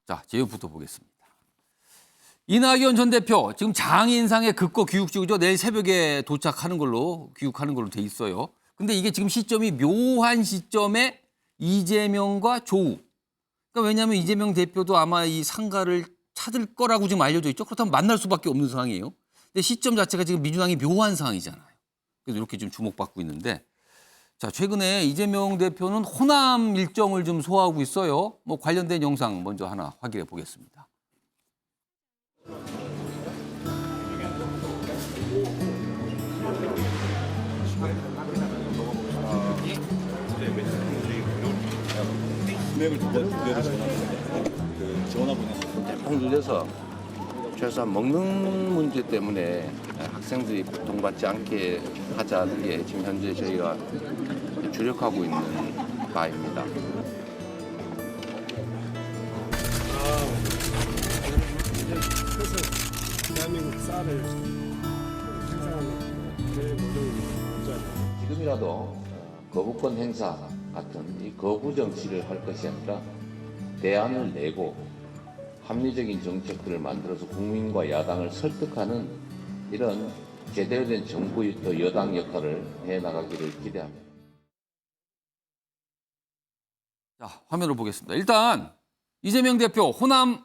자, 제목부터 보겠습니다. 이낙연 전 대표 지금 장인상의 극거 귀국지구죠. 내일 새벽에 도착하는 걸로 귀국하는 걸로 돼 있어요. 근데 이게 지금 시점이 묘한 시점에 이재명과 조우. 그러니까 왜냐하면 이재명 대표도 아마 이 상가를 찾을 거라고 지금 알려져 있죠. 그렇다면 만날 수밖에 없는 상황이에요. 근데 시점 자체가 지금 민주당이 묘한 상황이잖아요. 그래서 이렇게 좀 주목받고 있는데, 자, 최근에 이재명 대표는 호남 일정을 좀 소화하고 있어요. 뭐 관련된 영상 먼저 하나 확인해 보겠습니다. 금액을 그대로 지원하고 대폭 늘려서 최소한 먹는 문제 때문에 학생들이 고통받지 않게 하자는 게 지금 현재 저희가 주력하고 있는 바입니다. 그래서 대한민국 쌀을 생산하는 그런 노동이 지금이라도 거부권 행사 같은 이 거부 정치를 할 것이 아니라 대안을 내고 합리적인 정책들을 만들어서 국민과 야당을 설득하는 이런 제대로 된 정부의 또 여당 역할을 해나가기를 기대합니다. 자, 화면을 보겠습니다. 일단 이재명 대표 호남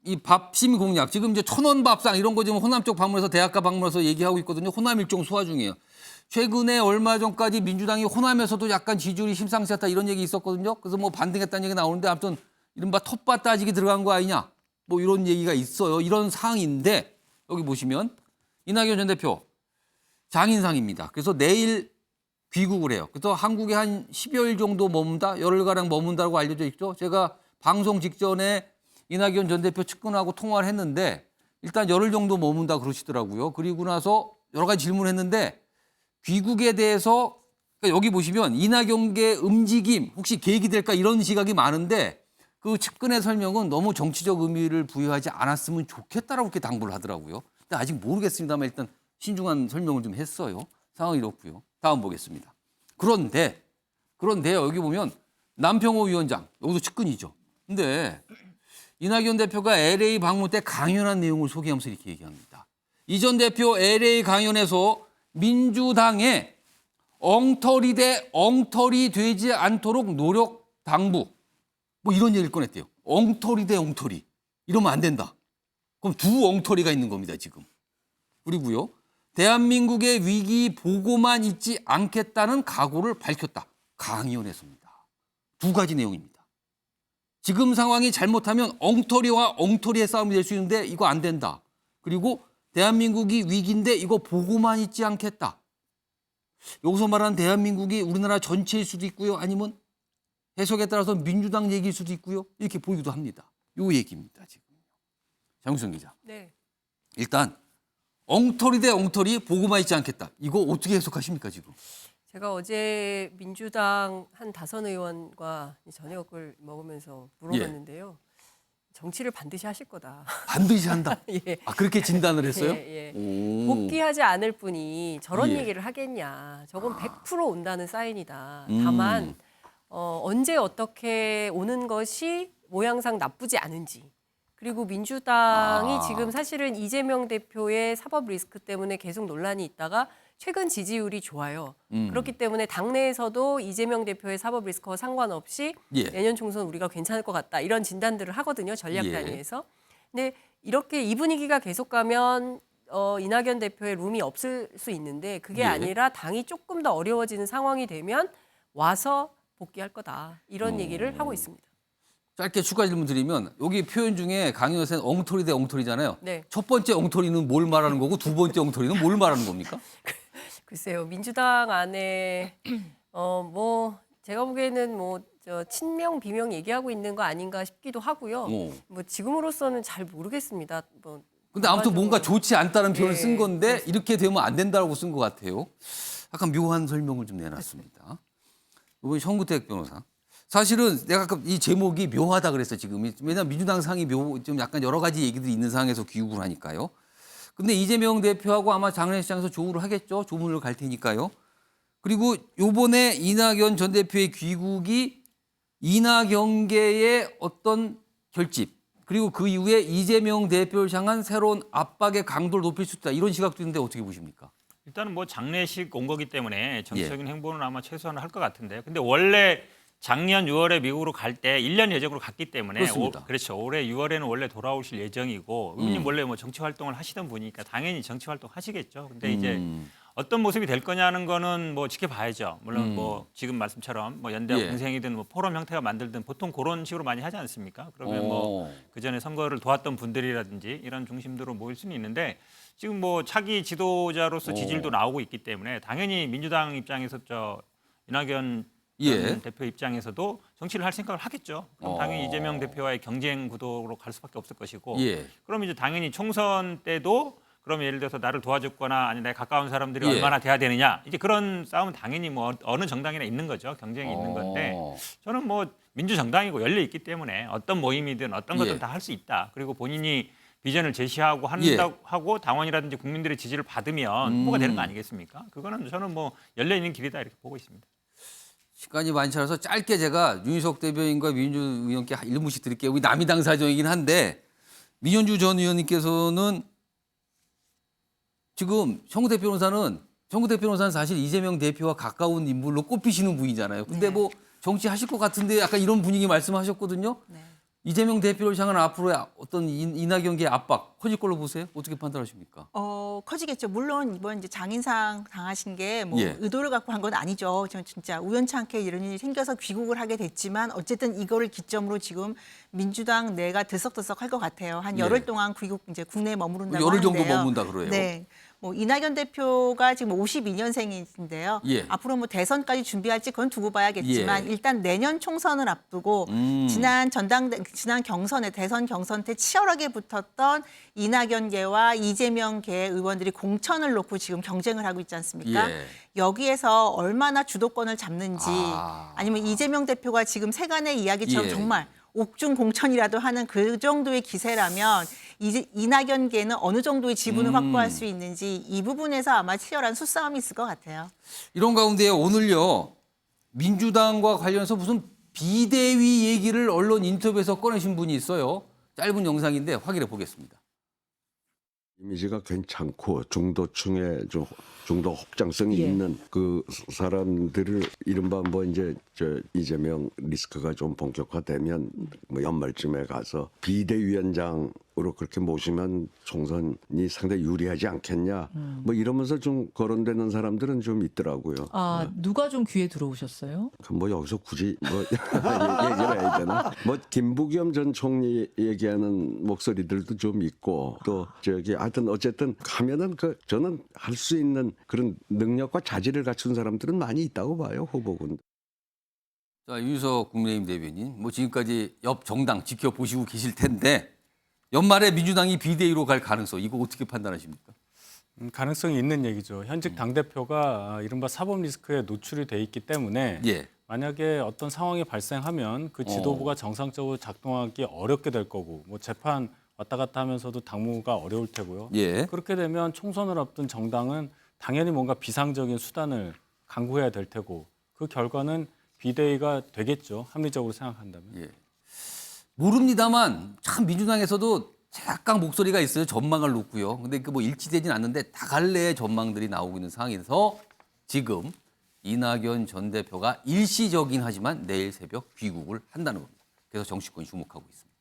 이 밥심 공약 지금 이제 1,000원 밥상 이런 거 지금 호남 쪽 방문해서 대학가 방문해서 얘기하고 있거든요. 호남 일정 소화 중이에요. 최근에 얼마 전까지 민주당이 호남에서도 약간 지지율이 심상치 않다 이런 얘기 있었거든요. 그래서 뭐 반등했다는 얘기 나오는데 아무튼 이른바 텃밭 따지기 들어간 거 아니냐 뭐 이런 얘기가 있어요. 이런 상황인데 여기 보시면 이낙연 전 대표 장인상입니다. 그래서 내일 귀국을 해요. 그래서 한국에 한 10여일 정도 머문다, 열흘가량 머문다고 알려져 있죠. 제가 방송 직전에 이낙연 전 대표 측근하고 통화를 했는데 일단 열흘 정도 머문다 그러시더라고요. 그리고 나서 여러 가지 질문을 했는데 귀국에 대해서 그러니까 여기 보시면 이낙연계 움직임 혹시 계획이 될까 이런 시각이 많은데 그 측근의 설명은 너무 정치적 의미를 부여하지 않았으면 좋겠다라고 이렇게 당부를 하더라고요. 근데 아직 모르겠습니다만 일단 신중한 설명을 좀 했어요. 상황이 이렇고요. 다음 보겠습니다. 그런데 여기 보면 남평호 위원장 여기도 측근이죠. 근데 이낙연 대표가 LA 방문 때 강연한 내용을 소개하면서 이렇게 얘기합니다. 이 전 대표 LA 강연에서 민주당의 엉터리 대 엉터리 되지 않도록 노력 당부 뭐 이런 얘기를 꺼냈대요. 엉터리 대 엉터리 이러면 안 된다. 그럼 두 엉터리가 있는 겁니다 지금. 그리고요. 대한민국의 위기 보고만 있지 않겠다는 각오를 밝혔다. 강의원에서입니다. 두 가지 내용입니다. 지금 상황이 잘못하면 엉터리와 엉터리의 싸움이 될 수 있는데 이거 안 된다. 그리고 대한민국이 위기인데 이거 보고만 있지 않겠다. 여기서 말하는 대한민국이 우리나라 전체일 수도 있고요. 아니면 해석에 따라서 민주당 얘기일 수도 있고요. 이렇게 보이기도 합니다. 요 얘기입니다. 지금. 장윤선 기자. 네. 일단 엉터리 대 엉터리 보고만 있지 않겠다. 이거 어떻게 해석하십니까 지금? 제가 어제 민주당 한 5의원과 저녁을 먹으면서 물어봤는데요. 정치를 반드시 하실 거다. 반드시 한다. 예. 아 그렇게 진단을 했어요? 예, 예. 오. 복귀하지 않을 뿐이 저런 예. 얘기를 하겠냐. 저건 100% 온다는 사인이다. 다만 언제 어떻게 오는 것이 모양상 나쁘지 않은지. 그리고 민주당이 지금 사실은 이재명 대표의 사법 리스크 때문에 계속 논란이 있다가 최근 지지율이 좋아요. 그렇기 때문에 당내에서도 이재명 대표의 사법 리스크와 상관없이 예. 내년 총선 우리가 괜찮을 것 같다. 이런 진단들을 하거든요. 전략 예. 단위에서. 근데 이렇게 이 분위기가 계속 가면 이낙연 대표의 룸이 없을 수 있는데 그게 예. 아니라 당이 조금 더 어려워지는 상황이 되면 와서 복귀할 거다. 이런 얘기를 하고 있습니다. 짧게 추가 질문 드리면 여기 표현 중에 강연에서는 엉터리 대 엉터리잖아요. 네. 첫 번째 엉터리는 뭘 말하는 거고 두 번째 엉터리는 뭘 말하는 겁니까? 글쎄요. 민주당 안에 뭐 제가 보기에는 뭐 저 친명 비명 얘기하고 있는 거 아닌가 싶기도 하고요. 오. 뭐 지금으로서는 잘 모르겠습니다. 뭐 근데 아무튼 뭔가 좋지 않다는 표현을 예, 쓴 건데 이렇게 되면 안 된다고 쓴 것 같아요. 약간 묘한 설명을 좀 내놨습니다. 이번 현구택 변호사. 사실은 내가 아까 이 제목이 묘하다 그랬어 지금. 왜냐하면 민주당 상이 좀 약간 여러 가지 얘기들이 있는 상황에서 귀국을 하니까요. 근데 이재명 대표하고 아마 장례식장에서 조우를 하겠죠. 조문을 갈 테니까요. 그리고 요번에 이낙연 전 대표의 귀국이 이낙연계의 어떤 결집 그리고 그 이후에 이재명 대표를 향한 새로운 압박의 강도를 높일 수 있다. 이런 시각도 있는데 어떻게 보십니까? 일단은 뭐 장례식 온 거기 때문에 정치적인 행보는 아마 최소한 할 것 같은데요. 근데 원래 작년 6월에 미국으로 갈 때 1년 예정으로 갔기 때문에 그렇습니다. 그렇죠. 올해 6월에는 원래 돌아오실 예정이고 의원님 원래 뭐 정치 활동을 하시던 분이니까 당연히 정치 활동 하시겠죠. 근데 이제 어떤 모습이 될 거냐는 거는 뭐 지켜봐야죠. 물론 뭐 지금 말씀처럼 뭐 연대와 예. 공생이든 뭐 포럼 형태가 만들든 보통 그런 식으로 많이 하지 않습니까? 그러면 뭐 어. 그전에 선거를 도왔던 분들이라든지 이런 중심도로 모일 수는 있는데 지금 뭐 차기 지도자로서 지지율도 나오고 있기 때문에 당연히 민주당 입장에서 이낙연 예. 전 대표 입장에서도 정치를 할 생각을 하겠죠. 그럼 당연히 이재명 대표와의 경쟁 구도로 갈 수밖에 없을 것이고 예. 그럼 이제 당연히 총선 때도 그럼 예를 들어서 나를 도와줬거나 아니 내 가까운 사람들이 예. 얼마나 돼야 되느냐 이제 그런 싸움은 당연히 뭐 어느 정당이나 있는 거죠. 경쟁이 있는 건데 저는 뭐 민주정당이고 열려 있기 때문에 어떤 모임이든 어떤 것든 예. 다 할 수 있다. 그리고 본인이 비전을 제시하고 예. 하고 당원이라든지 국민들의 지지를 받으면 후보가 되는 거 아니겠습니까? 그거는 저는 뭐 열려 있는 길이다 이렇게 보고 있습니다. 시간이 많지 않아서 짧게 제가 윤희석 대변인과 민주 의원께 1분씩 드릴게요. 우리 남이당 사정이긴 한데 민현주 전 의원님께서는 지금 정우택 변호사는 사실 이재명 대표와 가까운 인물로 꼽히시는 분이잖아요. 근데 뭐 정치하실 것 같은데 약간 이런 분위기 말씀하셨거든요. 이재명 대표를 향한 앞으로의 어떤 이낙연계의 압박 커질 걸로 보세요? 어떻게 판단하십니까? 커지겠죠. 물론 이번 이제 장인상 당하신 게 뭐 예. 의도를 갖고 한 건 아니죠. 저는 진짜 우연찮게 이런 일이 생겨서 귀국을 하게 됐지만 어쨌든 이거를 기점으로 지금 민주당 내가 들썩들썩할 것 같아요. 한 예. 열흘 동안 귀국 이제 국내에 머무른다고 열흘 정도 하는데요. 머문다 그래요. 네. 뭐 이낙연 대표가 지금 52년생인데요. 예. 앞으로 뭐 대선까지 준비할지 그건 두고 봐야겠지만 예. 일단 내년 총선을 앞두고 지난 경선에 대선 경선 때 치열하게 붙었던 이낙연계와 이재명계 의원들이 공천을 놓고 지금 경쟁을 하고 있지 않습니까? 예. 여기에서 얼마나 주도권을 잡는지 아니면 이재명 대표가 지금 세간의 이야기처럼 예. 정말 옥중 공천이라도 하는 그 정도의 기세라면 이제 이낙연계는 어느 정도의 지분을 확보할 수 있는지 이 부분에서 아마 치열한 수싸움이 있을 것 같아요. 이런 가운데 오늘요 민주당과 관련해서 무슨 비대위 얘기를 언론 인터뷰에서 꺼내신 분이 있어요. 짧은 영상인데 확인해 보겠습니다. 이미지가 괜찮고 중도층에 좀 중도 확장성이 있는 그 사람들을 이른바 뭐 이제 이재명 리스크가 좀 본격화되면 뭐 연말쯤에 가서 비대위원장으로 그렇게 모시면 총선이 상당히 유리하지 않겠냐 뭐 이러면서 좀 거론되는 사람들은 좀 있더라고요. 아, 누가 좀 귀에 들어오셨어요? 뭐 여기서 굳이 뭐 얘기를 해야 되나? 뭐 김부겸 전 총리 얘기하는 목소리들도 좀 있고 또 하여튼 어쨌든 하면은 저는 할 수 있는 그런 능력과 자질을 갖춘 사람들은 많이 있다고 봐요, 후보군. 자, 윤석 국민의힘 대변인, 뭐 지금까지 옆 정당 지켜보시고 계실 텐데 연말에 민주당이 비대위로 갈 가능성 이거 어떻게 판단하십니까? 가능성이 있는 얘기죠. 현직 당대표가 이른바 사법 리스크에 노출이 돼 있기 때문에 예. 만약에 어떤 상황이 발생하면 그 지도부가 정상적으로 작동하기 어렵게 될 거고 뭐 재판 왔다 갔다 하면서도 당무가 어려울 테고요. 예. 그렇게 되면 총선을 앞둔 정당은 당연히 뭔가 비상적인 수단을 강구해야 될 테고 그 결과는 비대위가 되겠죠. 합리적으로 생각한다면. 예. 모릅니다만 참 민주당에서도 약간 목소리가 있어요. 전망을 놓고요. 근데 그 뭐 일치되진 않는데 다갈래의 전망들이 나오고 있는 상황에서 지금 이낙연 전 대표가 일시적인 하지만 내일 새벽 귀국을 한다는 겁니다. 그래서 정치권이 주목하고 있습니다.